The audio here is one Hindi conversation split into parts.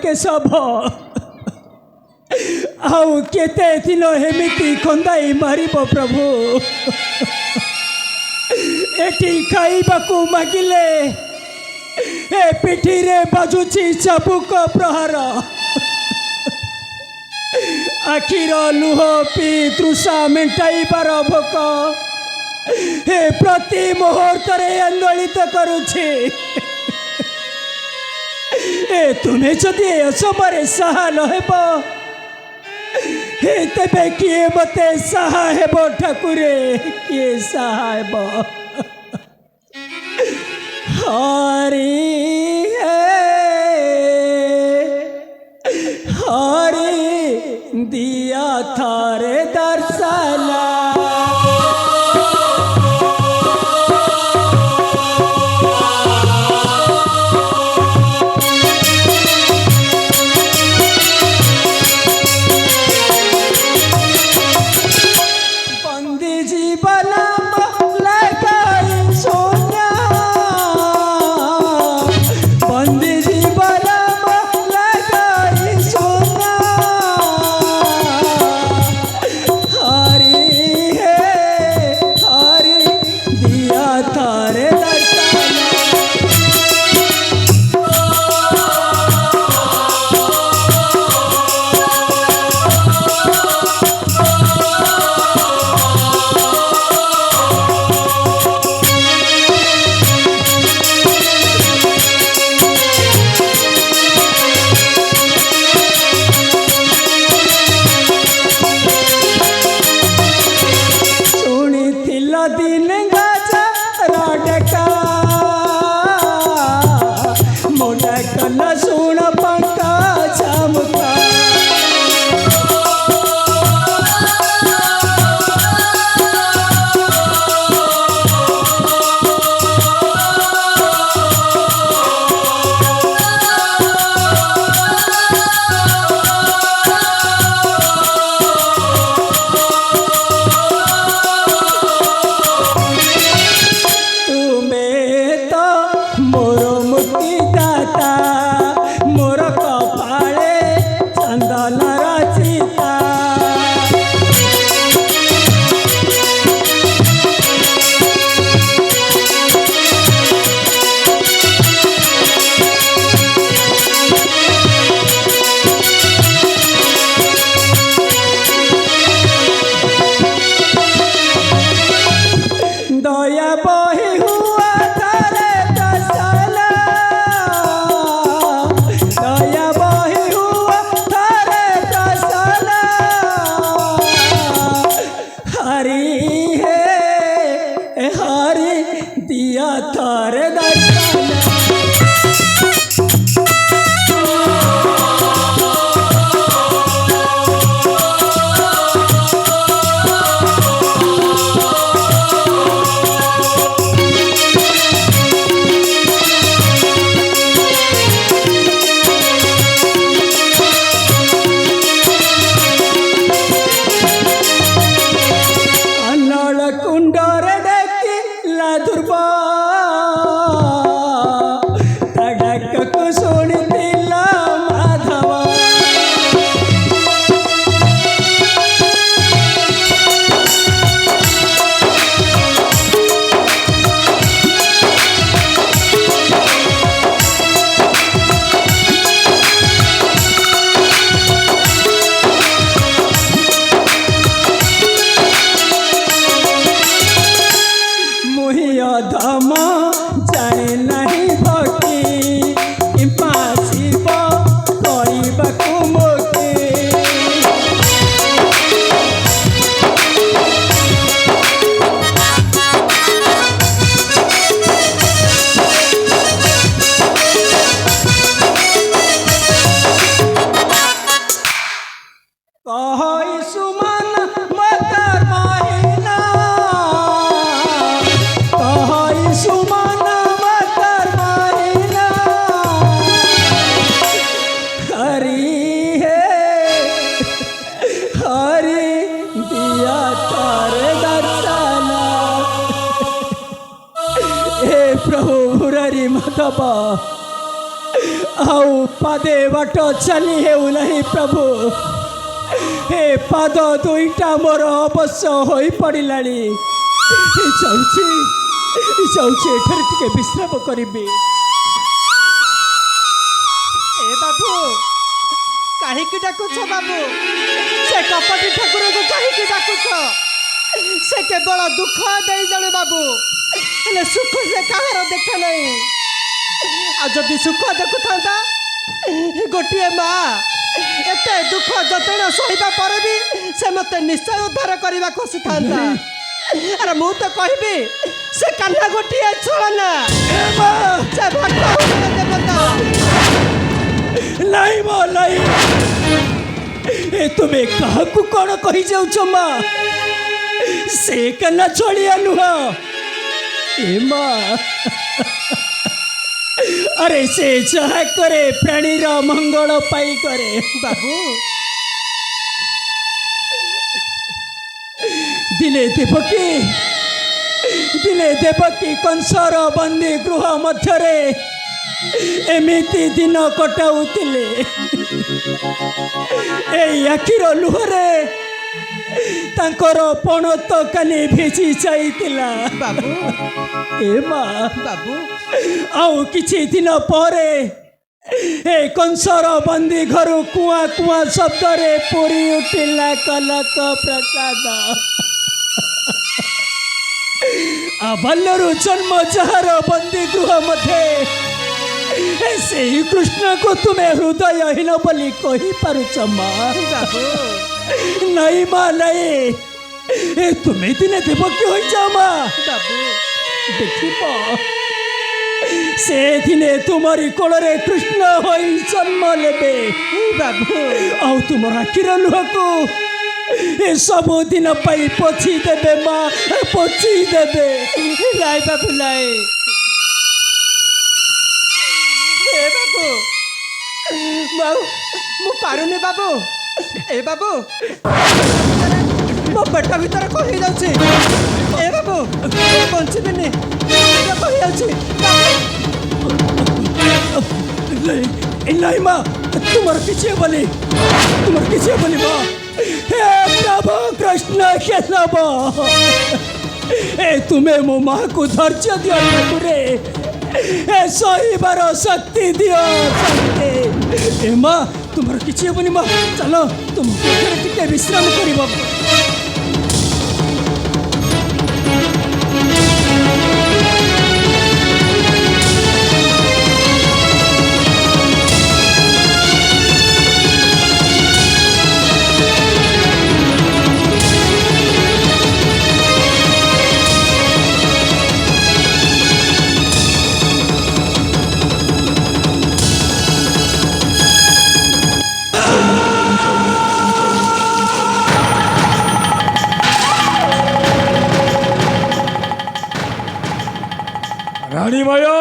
केशव आउ केते दिन हेमिति खंदाई मारिब प्रभु एटी खाइबाकू मागिले ए पिठी रे बाजुची चाबुक प्रहार आखिर लुह पी तृषा मेटाइबार भोक हे प्रति मुहूर्त आंदोलित करुछे ए तुम्हें जदि असमरे साहा नहेब हे तेबे किए मते साहा हेब ठाकुरे किए साहा हेब हरि हरि दिया थारे दर्शना कहो सुमन मकर महीना कहो सुमन मकर महीना हरी है हरी दिया तारे दर्शना हे प्रभु मुरारी माधव आउ पादे बाट चली हेउ नहीं प्रभु हे पाद दुईटा मोर अवश्य हो पड़ाणी जाऊँगी टे विश्राम करी ए बाबू कहीं डाकुछ बाबू से कपटी ठाकुर को कहीं डाकुछ से केवल दुख दे जाने बाबू हेले सुख से कहार देखे नहीं आदि सुख देखु था गोटे माँ एत दुख जतन सहिबा पर भी से मत निश्चय उद्धार करने को सीता अरे मु तो कहबी से कान्हा गोटे छलना से भक्त देवता नहीं मो नहीं ए तुम्हें कहा कौन कही जाऊ माँ से कन्ना छड़िया नुह ए माँ अरे से जहा करे प्राणी रा मंगल पाई करे बाबू दिले देवकी कंसर बंदी गृह मध्यरे एमिति दिन कटाउतिले ए आखिर लुहरे तांकर पणत कानी भेजी जाइतिला बाबू ए माँ बाबू आउ किछि दिन परे ए कंसर बंदी घर कुआ कुआ शब्द रे पूरी उठिला कनक प्रसाद बाल्यरु जन्म जहार बंदी गृह मध्य से कृष्ण को तुम्हें हृदयहीन बोली कही पारुच माँ नहीं माँ नहीं तुम्हें दिने देवकी हो जाओ माँ देखिब से दिने तुम्हारी कोलरे कृष्ण हो जन्म लेबे बाबू आउ तुम आखिर लुह को ए सब दिन पाई पोछी देबे माँ पोछी देबे लाई बाबू लाई ए बाबू मु पारुनी बाबू ए बाबू मो पेट भीतर कही जाଉଛି ए बाबू बंचिबिनी कही जाଉଛି नहीं माँ तुम्हार किसी बोली माँ हे प्रभु कृष्ण केशव ए तुम्हें मो माँ को धैर्य दियो ठाकुरे ए सहीबार शक्ति दियो शक्ति ए माँ तुम्हार किसी बोली माँ चलो तुम टिके विश्राम करिबो रानी माया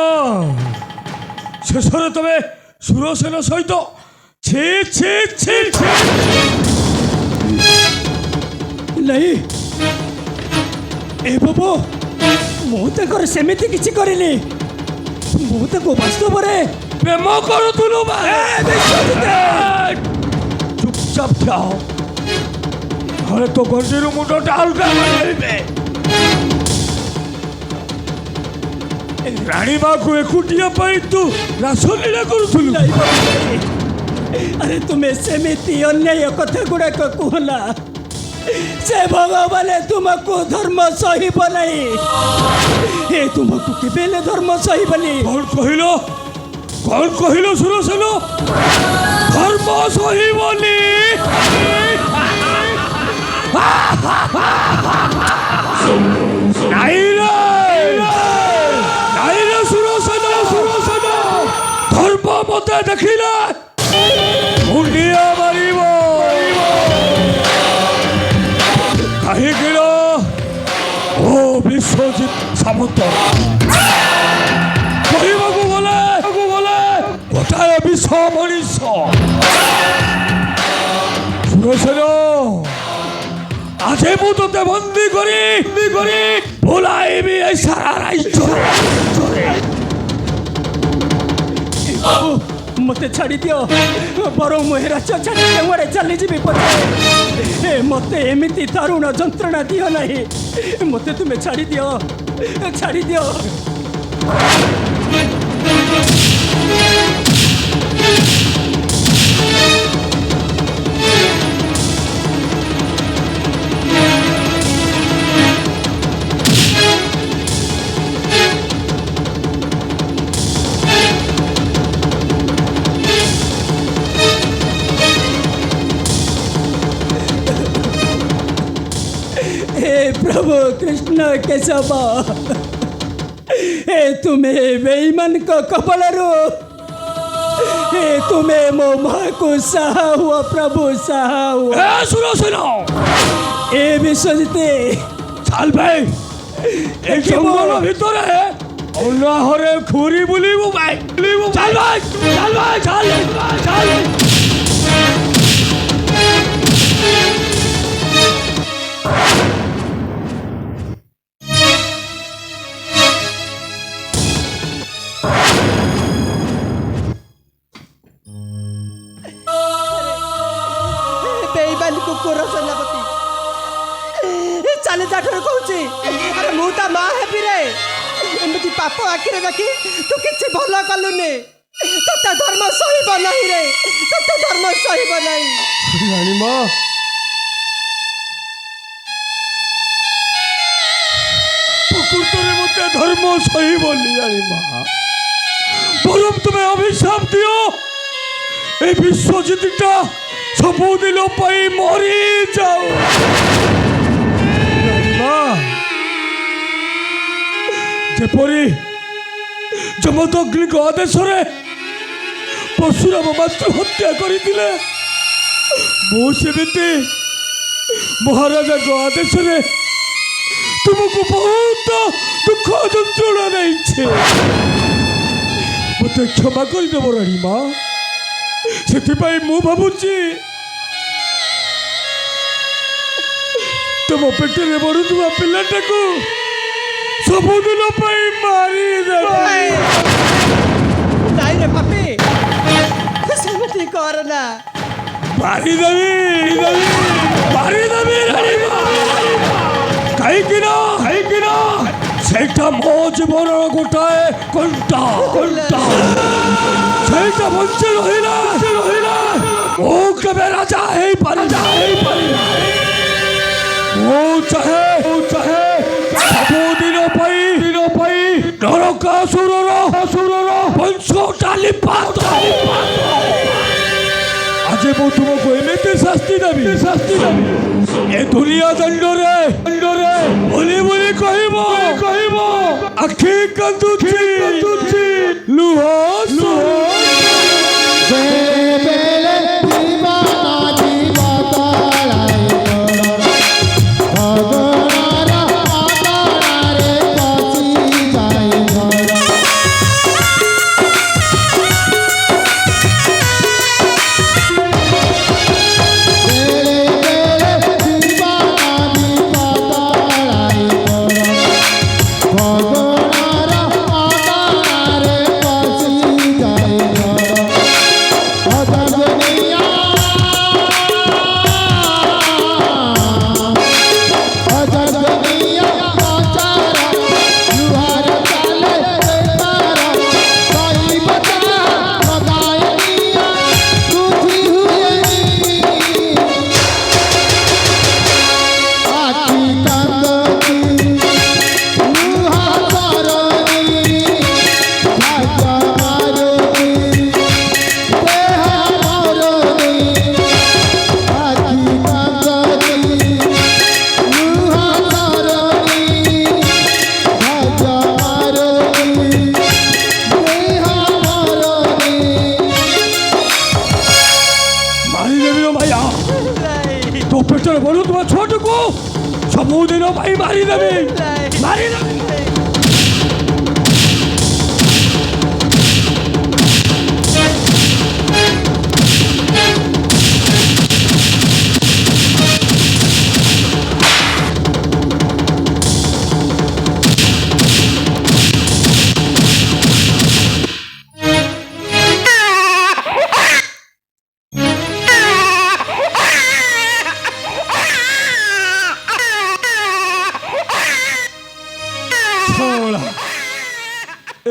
शेष तुम्हें सुरसेन सहित छी छी छी छी नहीं ए बाबू मुझे सेमती किसी करनी मुझे वास्तव प्रेम करुलु चुपचाप थाओ घरे तो गंजीर मुंडा अलगा रानी माँ को एकुटिया तू रासलीला करुलु अरे तुम्हें सेमती अन्याय कथा गुड़ाक कहना से भगवान तुमको धर्म सहिब नहीं हे तुमको केबेले धर्म सहिबनी कौन कहलो सुरसेन धर्म सहिबनी सुरसेन धर्म मत देखिले मुंडिया मारिब ଉତ୍ତର କହିବାକୁ ଗଲେ ଗୋଟାଏ ବିଷ ମଣିଷ ସୁରସେନ ଆଜି ମୁଁ ତୋତେ ବନ୍ଦୀ କରି ବୁଲାଇବି ଏ ସାରା ରାଜ୍ୟରେ मते छाड़ी दियो बरो मुहेरा छाड़ी केवड़े चली जीवी पछे मते एमिति दारुण जंत्रणा दियो नहीं मते तुम्हें छाड़ी दियो प्रभु कृष्ण केशव हे तुम्हें बेईमान को कपड़ो हे तुम्हें मो माँ को सहा हुआ प्रभु सहा हुआ सुरसेन ए विश्वजिते चाल भाई ए जंगल ভিতরে অনাহরে ঘুরি বুলিবু ভাই চাল बेईमान कुकुर सेनापति चले जाठर कहूची अरे मु ता माँ हेबी रे एमती पाप आखिरे देखी तू किसी भल कलुनी तते धर्म सहिब नहीं रे तते धर्म सहिब नहीं রানীমা প্রকৃতরে মতে ধর্ম সহিবনি রানীমা বরং তুমি অভিশাপ দিও এই বিশ্বজিৎটা ସବୁଦିନ ପାଇଁ ମରିଯାଉ ରାনীମା ଯେପରି ଯମଦଗ୍ନିଙ୍କ ଆଦେଶରେ ପରଶୁରାମ ମାତୃ ହତ୍ୟା କରିଥିଲେ ମୁଁ ସେମିତି ମହାରାଜାଙ୍କ ଆଦେଶରେ ତୁମକୁ ବହୁତ ଦୁଃଖ ଯନ୍ତ୍ରଣା ଦେଇଛି ମୋତେ କ୍ଷମା କରିଦେବ ରାଣୀମା ସେଥିପାଇଁ ମୁଁ ଭାବୁଛି ତମ ପେଟରେ ବଢୁଥିବା ପିଲାଟାକୁ ସବୁଦିନ ପାଇଁ ମାରିଦେବ ନାଇଁ ରେ ପାପି ସେମିତି କରନା ମାରିଦେବି ରାଣୀମା କାହିଁକି ନା ସେଇଟା ମୋ ଜୀବନର ଗୋଟାଏ କଣ୍ଟା ସେଇଟା ବଞ୍ଚି ରହିଲା ମୁଁ କେବେ ରାଜା ହେଇପାରିବି ମୁଁ ଚାହେଁ ସବୁଦିନ ପାଇଁ ନରକାସୁରର ବଂଶଟା ଲିପାତ ଆଜି ମୁଁ ତୁମକୁ ଏମିତି ଶାସ୍ତି ଦେବି ଏ ଦୁନିଆ ଦଣ୍ଡରେ ବୋଲି କହିବ ଆଖି କାନ୍ଦୁଛି ଲୁହ ସବୁଦିନ ପାଇଁ ମାରିଦେବି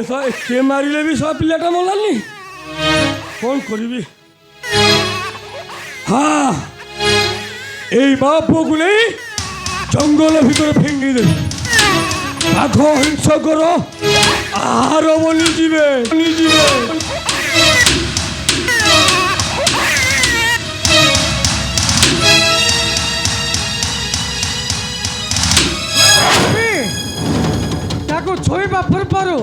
একে মারিলে ବି সব ପିଲାଟା ମଲାନି କ'ଣ କରିବି ହଁ এই মা পুଅକୁ ନେଇ ଜଙ୍ଗଲ ଭିତରେ ଫିଙ୍ଗି ଦେବି ବାଘ ହିଂସକର ଆହାର ବନିଯିବେ ତାକୁ ଛୁଇଁବା ପୂର୍ବରୁ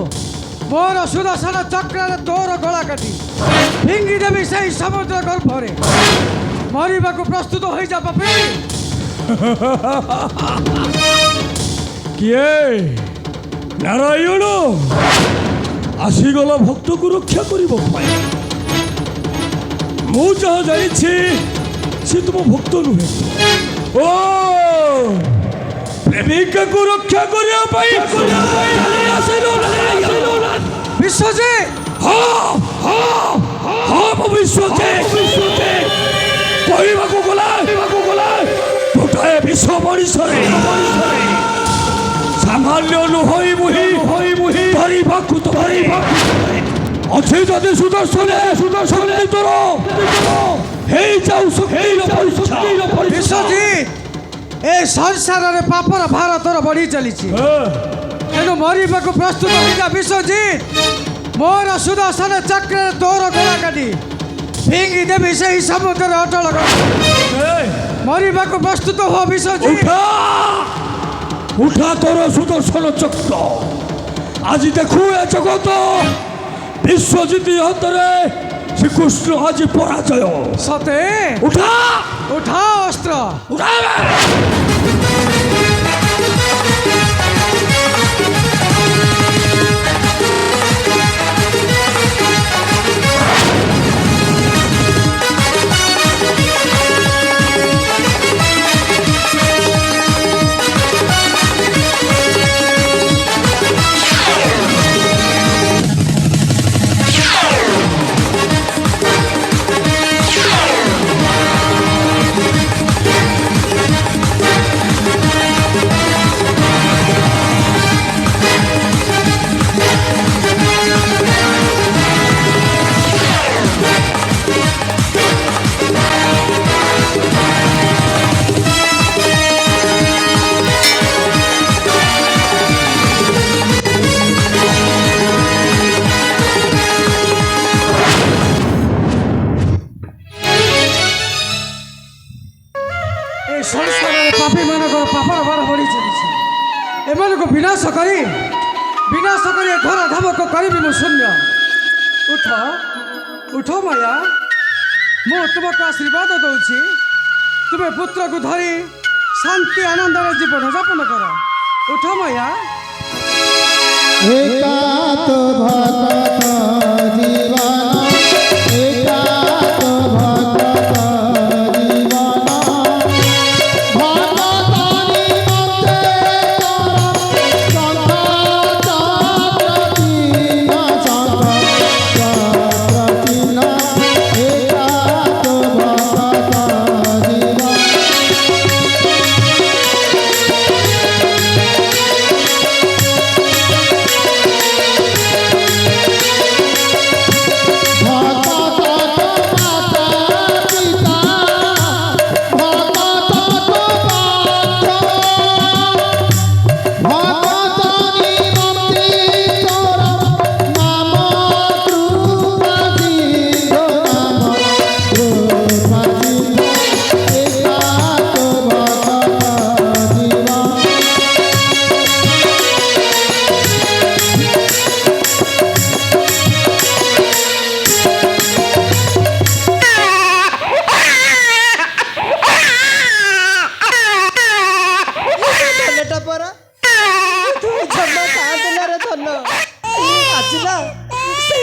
ମୋର ସୁଦର୍ଶନ ଚକ୍ରରେ ତୋର ଗଳା କାଟି ଫିଙ୍ଗି ଦେବି ସେହି ସମୁଦ୍ର ଗର୍ଭରେ ମରିବାକୁ ପ୍ରସ୍ତୁତ ହୋଇଯା ପାପି। କିଏ ନାରାୟଣ ଆସିଗଲା ଭକ୍ତକୁ ରକ୍ଷା କରିବା ପାଇଁ ମୁଁ ଯାହା ଜାଣିଛି ସେ ତୁମ ଭକ୍ତ ନୁହେଁ ଓ ପ୍ରେମିକାକୁ ରକ୍ଷା କରିବା ପାଇଁ ବିଶ୍ୱଜିତ କହିବାକୁ ଗଲା ଗୋଟାଏ ବିଶ୍ୱ ମଣିଷରେ ସାମାନ୍ୟ ନୁହଇ ମୁହି ଧରିବାକୁ ଅଛି ଯଦି ସୁଦର୍ଶନ ତୋର ହେଇଯାଉ ଶକ୍ତିର ବିଶ୍ୱଜିତ ଏ ସଂସାରରେ ପାପର ଭାର ତୋର ବଢି ଚାଲିଛି ତେଣୁ ମରିବାକୁ ପ୍ରସ୍ତୁତ ହୋଇଯା ବିଶ୍ୱଜିତ ମୋର ସୁଦର୍ଶନ ଚକ୍ରରେ ତୋର ଗଳା କାଟି ଫିଙ୍ଗି ଦେବି ସେହି ସମୁଦ୍ରରେ ଅଟଳ ମରିବାକୁ ପ୍ରସ୍ତୁତ ହୁଅ ବିଶ୍ୱଜିତ। ଉଠା ତୋର ସୁଦର୍ଶନ ଚକ୍ର ଆଜି ଦେଖୁ ଏ ଜଗତ ବିଶ୍ୱଜିତ ହାତରେ ଶ୍ରୀକୃଷ୍ଣ ଆଜି ପରାଜୟ ସତେ ଉଠା ଉଠା ଅସ୍ତ୍ର ଉଠା ସଂସାରରେ ପାପୀମାନଙ୍କର ପାପର ଭାର ବଢ଼ି ଚାଲିଛି ଏମାନଙ୍କୁ ବିନାଶ କରି ଏ ଘୋର ଧାମକ କରିବି ମୁଁ ଶୂନ୍ୟ। ଉଠ ଉଠ ମାୟା ମୁଁ ତୁମକୁ ଆଶୀର୍ବାଦ ଦେଉଛି ତୁମେ ପୁତ୍ରକୁ ଧରି ଶାନ୍ତି ଆନନ୍ଦରେ ଜୀବନ ଯାପନ କର। ଉଠ ମାୟା एकात भक्त जीवन एकात भक्त जीवन भगतनि मते प्रतिन एकात भक्त जीवन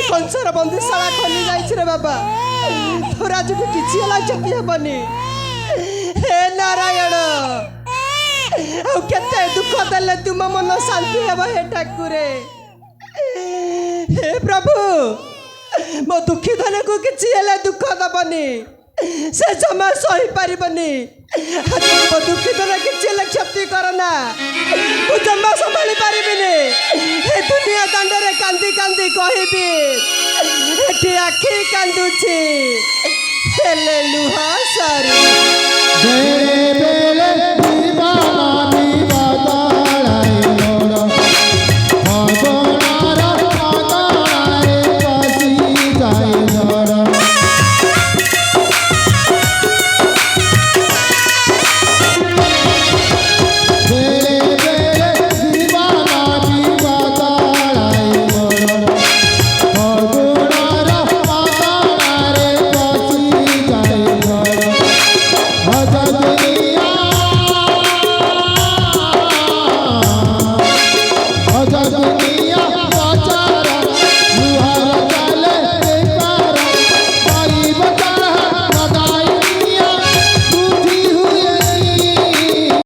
ସଂସାର ବନ୍ଦିଶାଳା ଖୋଲି ଯାଇଛି ରେ ବାବା ତୋର ଆଜିକୁ କିଛି ହେଲା କ୍ଷତି ହେବନି। ହେ ନାରାୟଣ ଆଉ କେତେ ଦୁଃଖ ଦେଲେ ତୁମ ମନ ଶାନ୍ତି ହେବ ହେ ଠାକୁରେ। ହେ ପ୍ରଭୁ ମୋ ଦୁଃଖୀ ଧନକୁ କିଛି ହେଲେ ଦୁଃଖ ଦେବନି ସେ ଜମା ସହିପାରିବନି। ଦୁଃଖିତ ନା କିଛି ହେଲେ କ୍ଷତି କର ନା ମୁଁ ଜମା ସମ୍ଭାଳି ପାରିବିନି ଏ ଦୁନିଆ ଦାଣ୍ଡରେ କାନ୍ଦି କାନ୍ଦି କହିବି ଏଠି ଆଖି କାନ୍ଦୁଛି ହେଲେ ଲୁହ ସରି